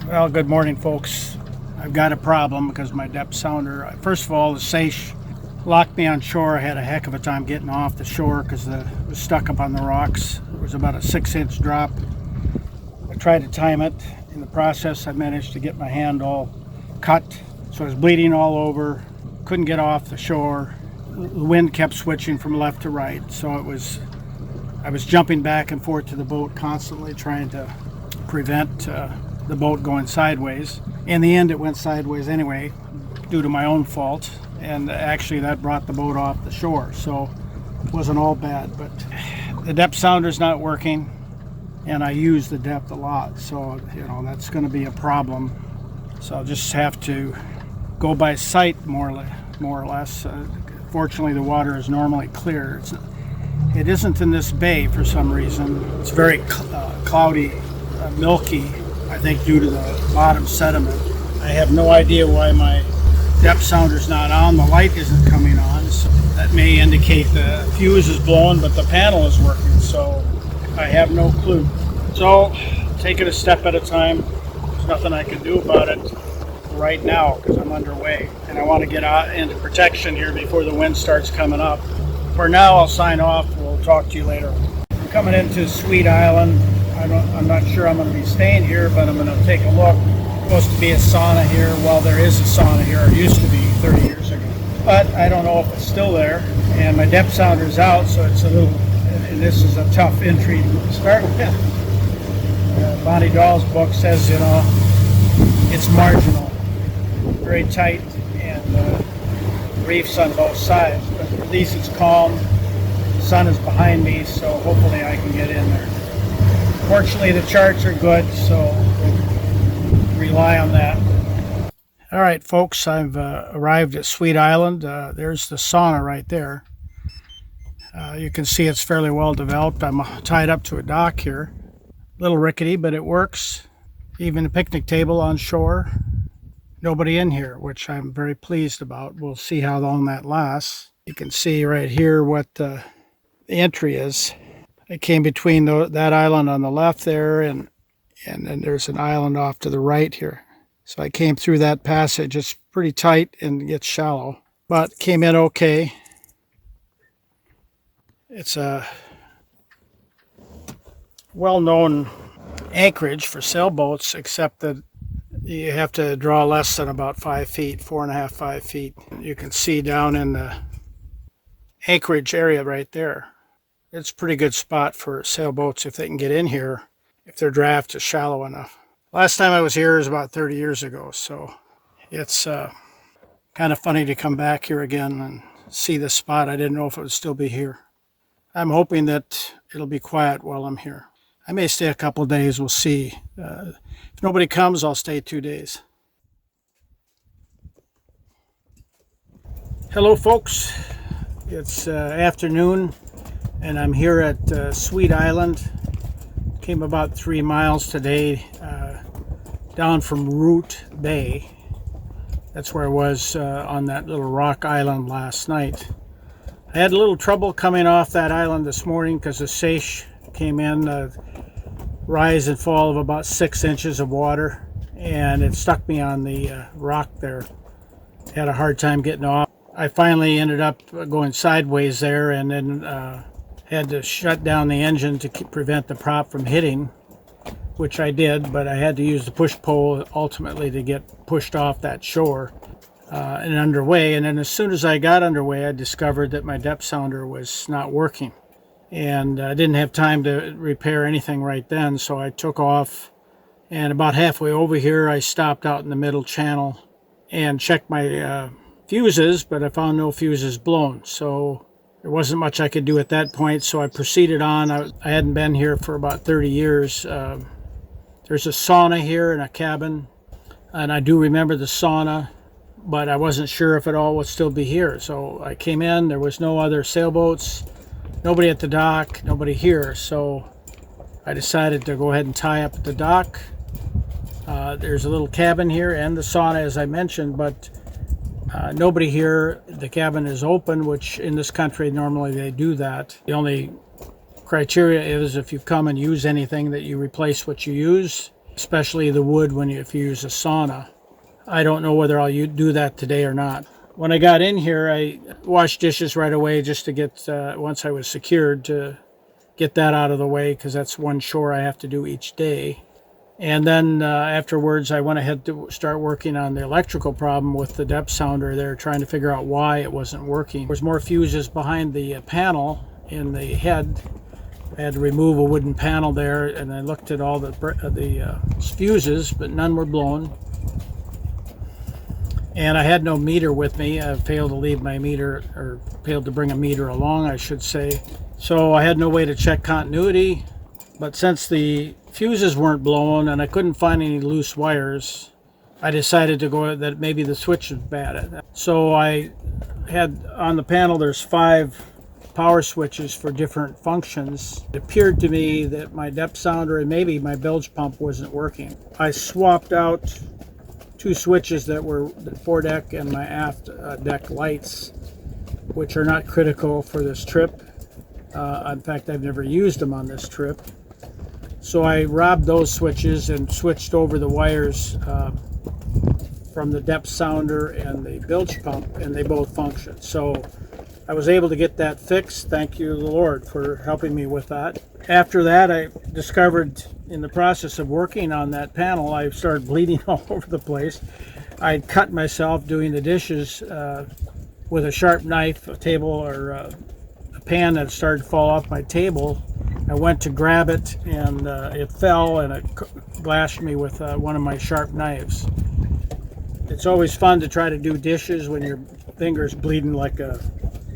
Well, good morning, folks. I've got a problem because my depth sounder, first of all, the seiche locked me on shore. I had a heck of a time getting off the shore because it was stuck up on the rocks. It was about a 6-inch drop. I tried to time it. In the process, I managed to get my hand all cut, so I was bleeding all over. Couldn't get off the shore. The wind kept switching from left to right, so I was jumping back and forth to the boat constantly, trying to prevent the boat going sideways. In the end, it went sideways anyway, due to my own fault, and actually that brought the boat off the shore, so it wasn't all bad. But the depth sounder's not working, and I use the depth a lot, so that's going to be a problem. So I'll just have to go by sight more or less. Fortunately, the water is normally clear. It isn't in this bay for some reason. It's very cloudy, milky, I think due to the bottom sediment. I have no idea why my depth sounder's not on. The light isn't coming on, so that may indicate the fuse is blown, but the panel is working, so I have no clue. So, take it a step at a time. There's nothing I can do about it right now because I'm underway, and I want to get out into protection here before the wind starts coming up. For now, I'll sign off. We'll talk to you later. I'm coming into Swede Island. I'm not sure I'm going to be staying here, but I'm going to take a look. There's supposed to be a sauna here. Well, there is a sauna here. It used to be 30 years ago. But I don't know if it's still there. And my depth sounder's out, so it's a little, and this is a tough entry to start with. Bonnie Dahl's book says, it's marginal. Very tight, and reefs on both sides. But at least it's calm. The sun is behind me, so hopefully I can get in there. Fortunately, the charts are good, so we'll rely on that. All right, folks, I've arrived at Swede Island. There's the sauna right there. You can see it's fairly well developed. I'm tied up to a dock here. A little rickety, but it works. Even a picnic table on shore. Nobody in here, which I'm very pleased about. We'll see how long that lasts. You can see right here what the entry is. I came between that island on the left there, and then there's an island off to the right here. So I came through that passage. It's pretty tight and gets shallow, but came in okay. It's a well-known anchorage for sailboats, except that you have to draw less than about 5 feet, 4.5, 5 feet. You can see down in the anchorage area right there. It's a pretty good spot for sailboats if they can get in here, if their draft is shallow enough. Last time I was here was about 30 years ago, so it's kind of funny to come back here again and see this spot. I didn't know if it would still be here. I'm hoping that it'll be quiet while I'm here. I may stay a couple of days, we'll see. If nobody comes, I'll stay 2 days. Hello, folks. It's afternoon, and I'm here at Swede Island. Came about 3 miles today down from Root Bay. That's where I was on that little rock island last night. I had a little trouble coming off that island this morning because the seiche came in, rise and fall of about 6 inches of water, and it stuck me on the rock there. Had a hard time getting off. I finally ended up going sideways there, and then had to shut down the engine to prevent the prop from hitting, which I did, but I had to use the push pole ultimately to get pushed off that shore and underway. And then as soon as I got underway, I discovered that my depth sounder was not working. And I didn't have time to repair anything right then, so I took off. And about halfway over here, I stopped out in the middle channel and checked my fuses, but I found no fuses blown. So there wasn't much I could do at that point, so I proceeded on. I hadn't been here for about 30 years. There's a sauna here and a cabin, and I do remember the sauna, but I wasn't sure if it all would still be here. So I came in, there was no other sailboats, nobody at the dock, nobody here, so I decided to go ahead and tie up at the dock. There's a little cabin here and the sauna, as I mentioned, but nobody here. The cabin is open, which in this country normally they do that. The only criteria is if you come and use anything that you replace what you use. especially the wood if you use a sauna. I don't know whether I'll do that today or not. When I got in here, I washed dishes right away just to get, once I was secured, to get that out of the way, because that's one chore I have to do each day. And then afterwards, I went ahead to start working on the electrical problem with the depth sounder there, trying to figure out why it wasn't working. There was more fuses behind the panel in the head. I had to remove a wooden panel there, and I looked at all the fuses, but none were blown. And I had no meter with me. I failed to leave my meter, or failed to bring a meter along, I should say. So I had no way to check continuity. But since the fuses weren't blown and I couldn't find any loose wires, I decided to go that maybe the switch was bad. So I had on the panel, there's 5 power switches for different functions. It appeared to me that my depth sounder and maybe my bilge pump wasn't working. I swapped out 2 switches that were the foredeck and my aft deck lights, which are not critical for this trip. In fact, I've never used them on this trip. So I robbed those switches and switched over the wires from the depth sounder and the bilge pump, and they both function. So I was able to get that fixed. Thank you, the Lord, for helping me with that. After that, I discovered in the process of working on that panel, I started bleeding all over the place. I'd cut myself doing the dishes with a sharp knife, a table, or a pan that started to fall off my table. I went to grab it, and it fell, and it gashed me with one of my sharp knives. It's always fun to try to do dishes when your finger's bleeding like a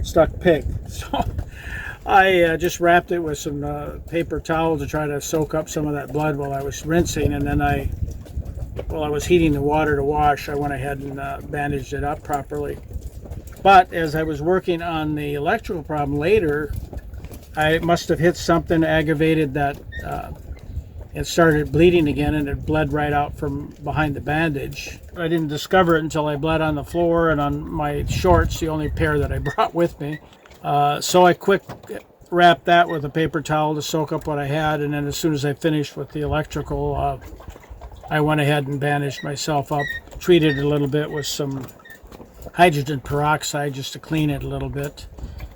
stuck pig. So I just wrapped it with some paper towel to try to soak up some of that blood while I was rinsing, and then while I was heating the water to wash, I went ahead and bandaged it up properly. But as I was working on the electrical problem later, I must have hit something, aggravated that it started bleeding again, and it bled right out from behind the bandage. I didn't discover it until I bled on the floor and on my shorts, the only pair that I brought with me. So I quick wrapped that with a paper towel to soak up what I had, and then as soon as I finished with the electrical, I went ahead and bandaged myself up, treated it a little bit with some hydrogen peroxide just to clean it a little bit,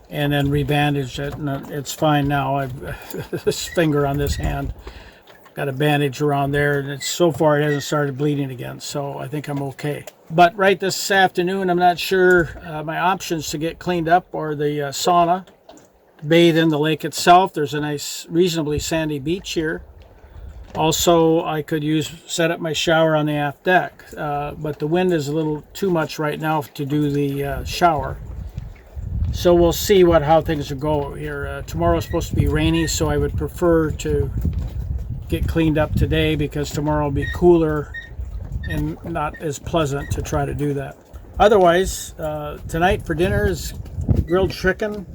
and then rebandaged it, and it's fine now. I've this finger on this hand, got a bandage around there, and so far it hasn't started bleeding again, so I think I'm okay. But right this afternoon, I'm not sure my options to get cleaned up or the sauna, bathe in the lake itself. There's a nice, reasonably sandy beach here. Also, I could set up my shower on the aft deck, but the wind is a little too much right now to do the shower. So we'll see how things will go here. Tomorrow is supposed to be rainy, so I would prefer to get cleaned up today, because tomorrow will be cooler and not as pleasant to try to do that. Otherwise, tonight for dinner is grilled chicken,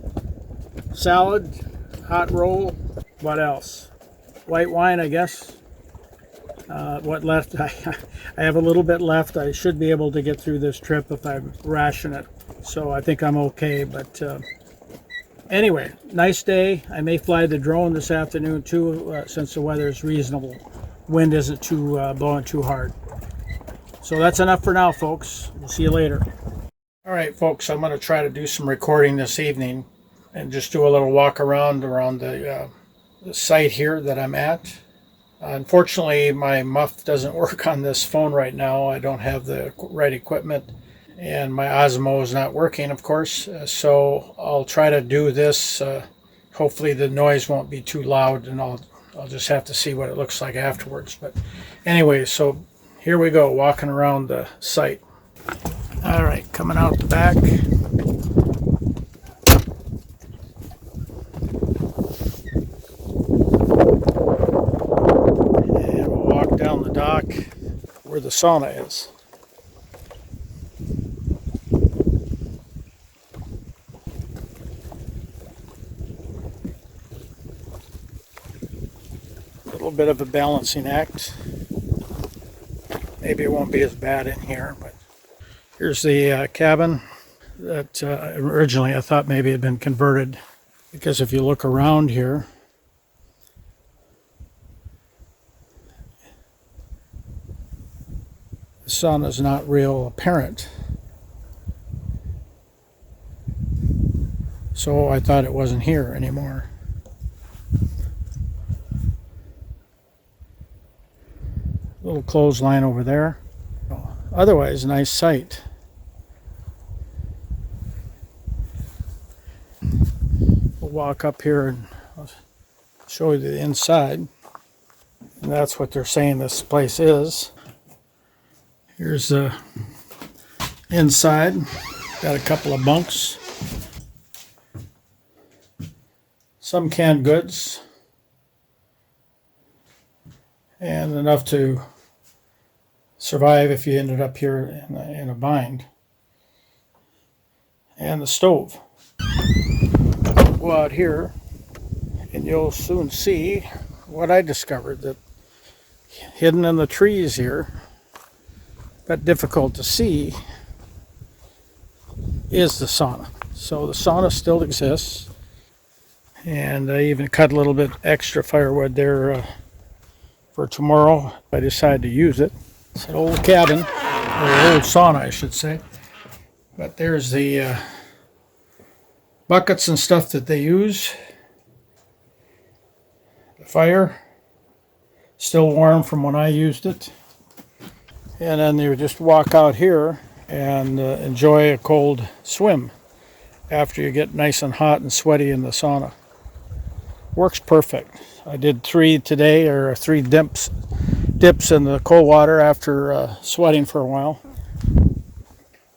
salad, hot roll. What else? White wine, I guess. What left? I have a little bit left. I should be able to get through this trip if I ration it. So I think I'm okay. But anyway, nice day. I may fly the drone this afternoon too, since the weather is reasonable. Wind isn't blowing too hard. So that's enough for now, folks. We'll see you later. All right, folks. I'm going to try to do some recording this evening and just do a little walk around the site here that I'm at. Unfortunately, my muff doesn't work on this phone right now. I don't have the right equipment, and my Osmo is not working, of course. So I'll try to do this. Hopefully the noise won't be too loud, and I'll just have to see what it looks like afterwards. But anyway, so here we go, walking around the site. All right, coming out the back. Down the dock where the sauna is. A little bit of a balancing act. Maybe it won't be as bad in here, but here's the cabin that originally I thought maybe had been converted, because if you look around here, sun is not real apparent. So I thought it wasn't here anymore. Little clothesline over there. Otherwise, nice sight. We'll walk up here and I'll show you the inside. And that's what they're saying this place is. Here's the inside. Got a couple of bunks. Some canned goods. And enough to survive if you ended up here in a bind. And the stove. Go out here and you'll soon see what I discovered, that hidden in the trees here, but difficult to see, is the sauna. So the sauna still exists, and I even cut a little bit extra firewood there for tomorrow if I decide to use it. It's an old cabin, or an old sauna I should say, but there's the buckets and stuff that they use. The fire, still warm from when I used it. And then you just walk out here and enjoy a cold swim after you get nice and hot and sweaty in the sauna. Works perfect. I did 3 today, or 3 dips in the cold water after sweating for a while.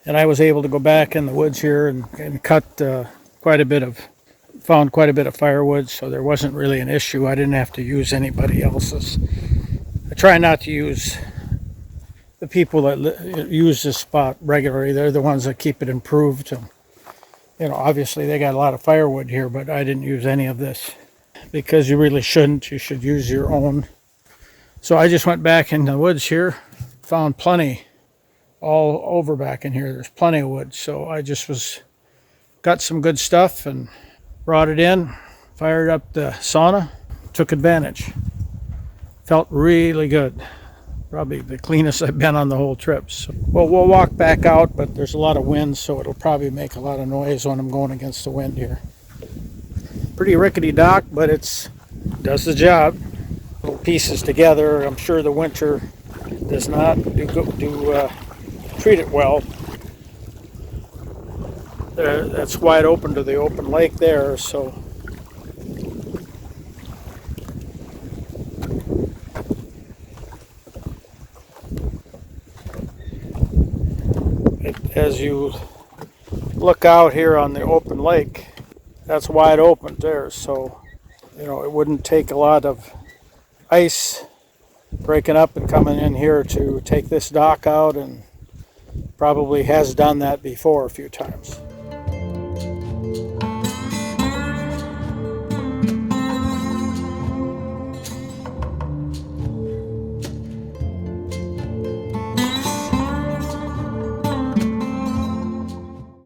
And I was able to go back in the woods here and cut found quite a bit of firewood, so there wasn't really an issue. I didn't have to use anybody else's. I try not to use the people that use this spot regularly. They're the ones that keep it improved. And, obviously they got a lot of firewood here, but I didn't use any of this because you really shouldn't. You should use your own. So I just went back in the woods here, found plenty all over back in here. There's plenty of wood. So I just got some good stuff and brought it in, fired up the sauna, took advantage. Felt really good. Probably the cleanest I've been on the whole trip. So, well, we'll walk back out, but there's a lot of wind, so it'll probably make a lot of noise when I'm going against the wind here. Pretty rickety dock, but does the job. Little pieces together. I'm sure the winter does not treat it well. That's wide open to the open lake there, so as you look out here on the open lake, that's wide open there, so it wouldn't take a lot of ice breaking up and coming in here to take this dock out, and probably has done that before a few times.